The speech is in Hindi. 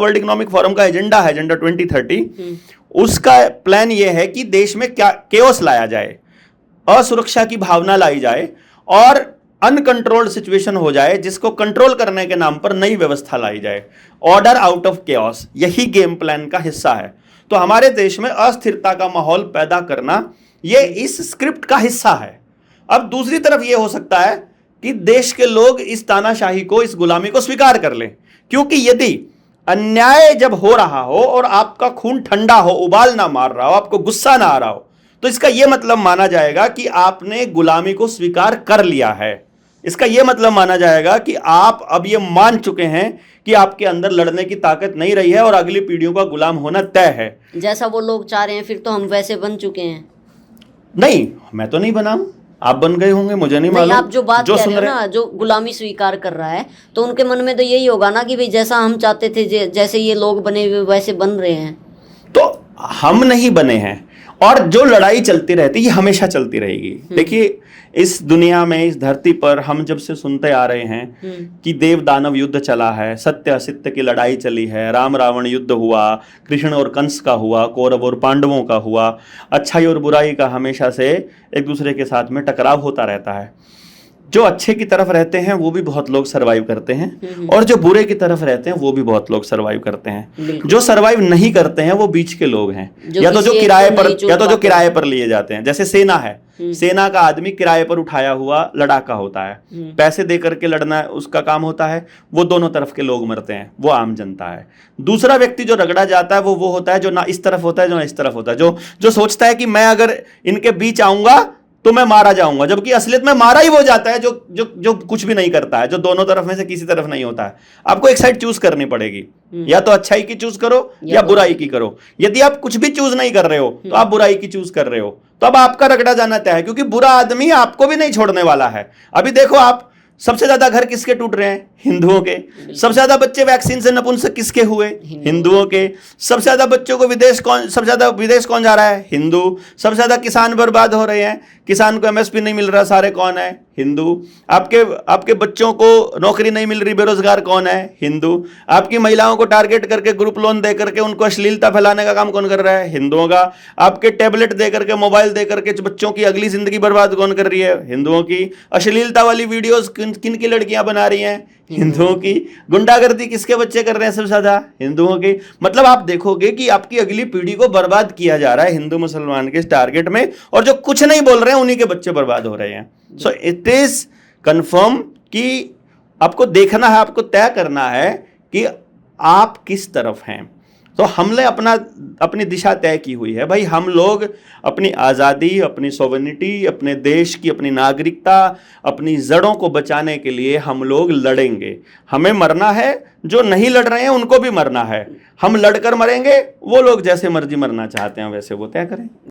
वर्ल्ड इकोनॉमिक फोरम का एजेंडा है, एजेंडा 2030, उसका प्लान ये है कि देश में क्या केओस लाया जाए, असुरक्षा की भावना लाई जाए और अनकंट्रोल्ड सिचुएशन हो जाए, जिसको कंट्रोल करने के नाम पर नई व्यवस्था लाई जाए। ऑर्डर आउट ऑफ केओस, यही गेम प्लान का हिस्सा है। तो हमारे देश में अस्थिरता का माहौल पैदा करना ये इस स्क्रिप्ट का हिस्सा है। अब दूसरी तरफ ये हो सकता है कि देश के लोग इस तानाशाही को, इस गुलामी को स्वीकार कर लें, क्योंकि यदि अन्याय जब हो रहा हो और आपका खून ठंडा हो, उबाल ना मार रहा हो, आपको गुस्सा ना आ रहा हो, तो इसका यह मतलब माना जाएगा कि आपने गुलामी को स्वीकार कर लिया है। इसका यह मतलब माना जाएगा कि आप अब यह मान चुके हैं कि आपके अंदर लड़ने की ताकत नहीं रही है और अगली पीढ़ियों का गुलाम होना तय है। जैसा वो लोग चाह रहे हैं, फिर तो हम वैसे बन चुके हैं। नहीं, मैं तो नहीं बना हूं, आप बन गए होंगे, मुझे नहीं मालूम। आप जो बात कह रहे हो ना, जो गुलामी स्वीकार कर रहा है, तो उनके मन में तो यही होगा ना कि भाई जैसा हम चाहते थे, जैसे ये लोग बने हुए वैसे बन रहे हैं। तो हम नहीं बने हैं, और जो लड़ाई चलती रहती है ये हमेशा चलती रहेगी। देखिए, इस दुनिया में, इस धरती पर हम जब से सुनते आ रहे हैं कि देव दानव युद्ध चला है, सत्य असत्य की लड़ाई चली है, राम रावण युद्ध हुआ, कृष्ण और कंस का हुआ, कौरव और पांडवों का हुआ, अच्छाई और बुराई का हमेशा से एक दूसरे के साथ में टकराव होता रहता है। जो अच्छे की तरफ रहते हैं वो भी बहुत लोग सरवाइव करते हैं, और जो बुरे की तरफ रहते हैं वो भी बहुत लोग सरवाइव करते हैं। जो सरवाइव नहीं करते हैं वो बीच के लोग हैं, या तो जो किराए पर लिए जाते हैं। जैसे सेना है, सेना का आदमी किराए पर उठाया हुआ लड़ाका होता है, पैसे दे करके लड़ना उसका काम होता है, वो दोनों तरफ के लोग मरते हैं, वो आम जनता है। दूसरा व्यक्ति जो रगड़ा जाता है वो होता है जो ना इस तरफ होता है, जो ना इस तरफ होता है, जो सोचता है कि मैं अगर इनके बीच आऊंगा तो मैं मारा जाऊंगा, जबकि असलियत में मारा ही वो जाता है जो कुछ भी नहीं करता है, जो दोनों तरफ में से किसी तरफ नहीं होता है। आपको एक साइड चूज करनी पड़ेगी, या तो अच्छाई की चूज करो या बुराई की करो। यदि आप कुछ भी चूज नहीं कर रहे हो तो आप बुराई की चूज कर रहे हो, तो अब आपका रगड़ा जाना तय है, क्योंकि बुरा आदमी आपको भी नहीं छोड़ने वाला है। अभी देखो, आप सबसे ज्यादा घर किसके टूट रहे हैं? हिंदुओं के। सबसे ज्यादा बच्चे वैक्सीन से नपुंसक किसके हुए? हिंदुओं के। सबसे ज्यादा बच्चों को सबसे ज्यादा विदेश कौन जा रहा है? हिंदू। सबसे ज्यादा किसान बर्बाद हो रहे हैं, किसान को एमएसपी नहीं मिल रहा, सारे कौन है? हिंदू। आपके बच्चों को नौकरी नहीं मिल रही, बेरोजगार कौन है? हिंदू। आपकी महिलाओं को टारगेट करके ग्रुप लोन दे करके उनको अश्लीलता फैलाने का काम कौन कर रहा है? हिंदुओं का। आपके टैबलेट दे करके, मोबाइल दे करके बच्चों की अगली जिंदगी बर्बाद कौन कर रही है? हिंदुओं की। अश्लीलता वाली वीडियोस किन की लड़कियां बना रही हैं? हिंदुओं की। गुंडागर्दी किसके बच्चे कर रहे हैं सबसे ज्यादा? हिंदुओं की। मतलब आप देखोगे कि आपकी अगली पीढ़ी को बर्बाद किया जा रहा है हिंदू मुसलमान के इस टारगेट में, और जो कुछ नहीं बोल रहे हैं उन्हीं के बच्चे बर्बाद हो रहे हैं। सो इट इज कंफर्म कि आपको देखना है, आपको तय करना है कि आप किस तरफ हैं। तो हमने अपनी दिशा तय की हुई है भाई। हम लोग अपनी आज़ादी, अपनी सोवेनिटी, अपने देश की, अपनी नागरिकता, अपनी जड़ों को बचाने के लिए हम लोग लड़ेंगे। हमें मरना है, जो नहीं लड़ रहे हैं उनको भी मरना है। हम लड़कर मरेंगे, वो लोग जैसे मर्जी मरना चाहते हैं वैसे वो तय करें।